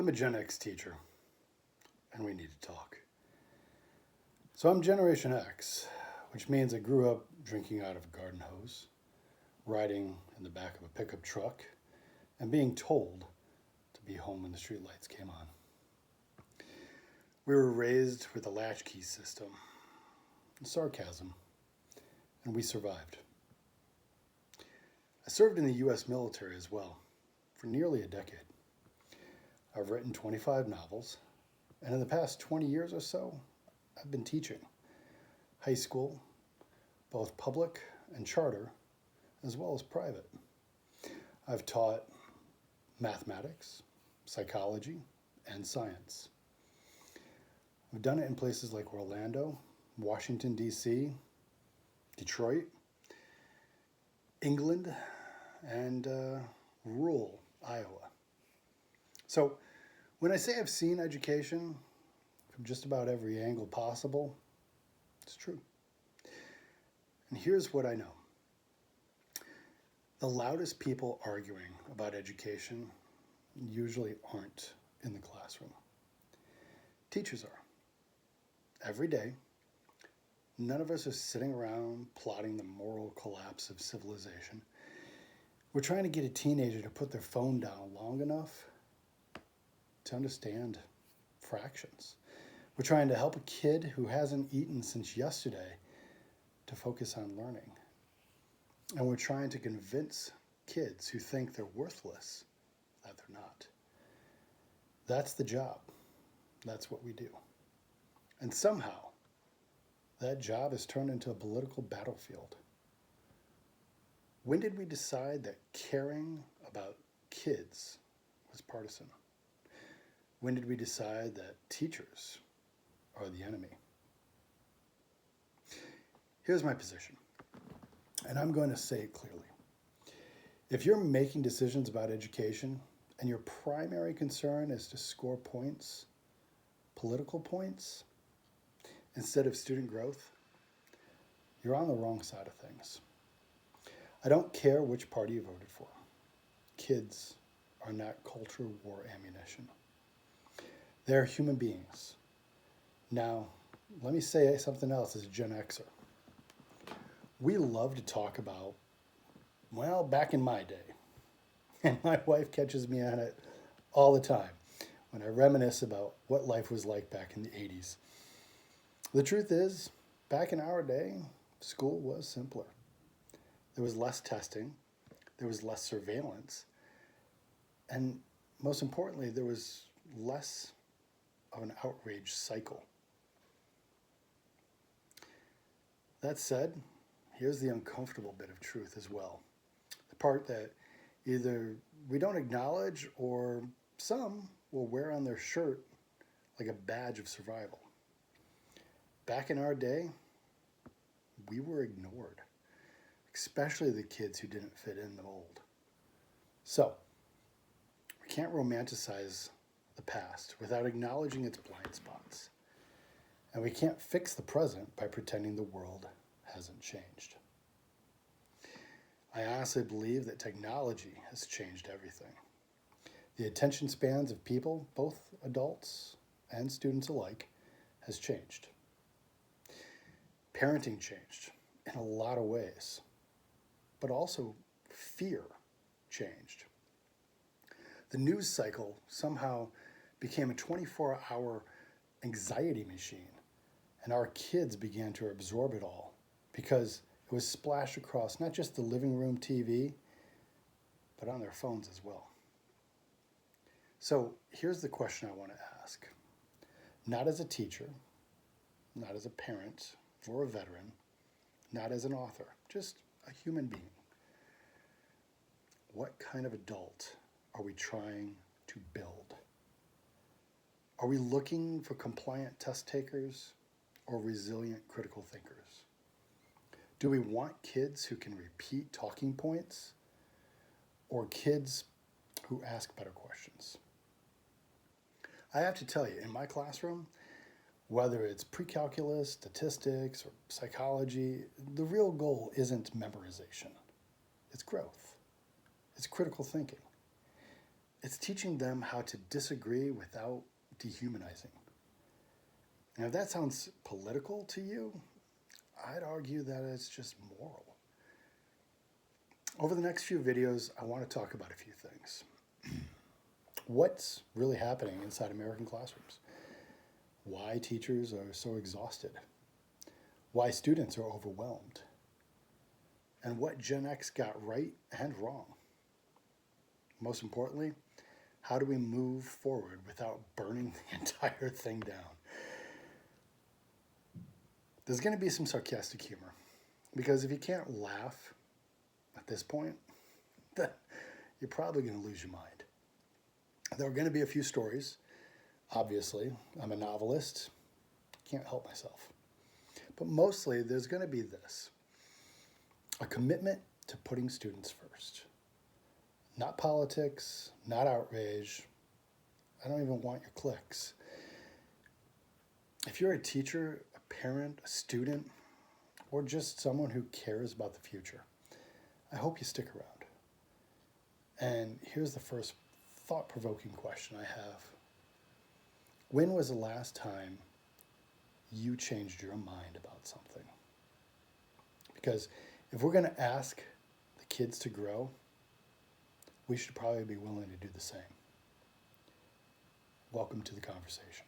I'm a Gen X teacher, and we need to talk. So I'm Generation X, which means I grew up drinking out of a garden hose, riding in the back of a pickup truck, and being told to be home when the streetlights came on. We were raised with a latchkey system, and sarcasm, and we survived. I served in the US military as well, for nearly a decade. I've written 25 novels, and in the past 20 years or so, I've been teaching high school, both public and charter, as well as private. I've taught mathematics, psychology, and science. I've done it in places like Orlando, Washington, D.C., Detroit, England, and rural Iowa. So when I say I've seen education from just about every angle possible, it's true. And here's what I know. The loudest people arguing about education usually aren't in the classroom. Teachers are. Every day, none of us are sitting around plotting the moral collapse of civilization. We're trying to get a teenager to put their phone down long enough to understand fractions. We're trying to help a kid who hasn't eaten since yesterday to focus on learning. And we're trying to convince kids who think they're worthless that they're not. That's the job. That's what we do. And somehow, that job has turned into a political battlefield. When did we decide that caring about kids was partisan? When did we decide that teachers are the enemy? Here's my position, and I'm going to say it clearly. If you're making decisions about education and your primary concern is to score points, political points, instead of student growth, you're on the wrong side of things. I don't care which party you voted for. Kids are not culture war ammunition. They're human beings. Now, let me say something else as a Gen Xer. We love to talk about, well, back in my day. And my wife catches me on it all the time when I reminisce about what life was like back in the 80s. The truth is, back in our day, school was simpler. There was less testing, there was less surveillance, and most importantly, there was less of an outrage cycle. That said, here's the uncomfortable bit of truth as well. The part that either we don't acknowledge or some will wear on their shirt like a badge of survival. Back in our day, we were ignored, especially the kids who didn't fit in the mold. So, we can't romanticize the past without acknowledging its blind spots. And we can't fix the present by pretending the world hasn't changed. I honestly believe that technology has changed everything. The attention spans of people, both adults and students alike, has changed. Parenting changed in a lot of ways, but also fear changed. The news cycle somehow became a 24-hour anxiety machine, and our kids began to absorb it all because it was splashed across not just the living room TV, but on their phones as well. So here's the question I want to ask. Not as a teacher, not as a parent or a veteran, not as an author, just a human being. What kind of adult are we trying to build? Are we looking for compliant test takers or resilient critical thinkers? Do we want kids who can repeat talking points or kids who ask better questions? I have to tell you, in my classroom, whether it's pre-calculus, statistics, or psychology, the real goal isn't memorization. It's growth. It's critical thinking. It's teaching them how to disagree without dehumanizing. And if that sounds political to you, I'd argue that it's just moral. Over the next few videos, I want to talk about a few things. What's really happening inside American classrooms? Why teachers are so exhausted? Why students are overwhelmed? And what Gen X got right and wrong? Most importantly, how do we move forward without burning the entire thing down? There's going to be some sarcastic humor, because if you can't laugh at this point, then you're probably going to lose your mind. There are going to be a few stories. Obviously, I'm a novelist, can't help myself. But mostly, there's going to be this: a commitment to putting students first. Not politics, not outrage. I don't even want your clicks. If you're a teacher, a parent, a student, or just someone who cares about the future, I hope you stick around. And here's the first thought-provoking question I have. When was the last time you changed your mind about something? Because if we're going to ask the kids to grow, we should probably be willing to do the same. Welcome to the conversation.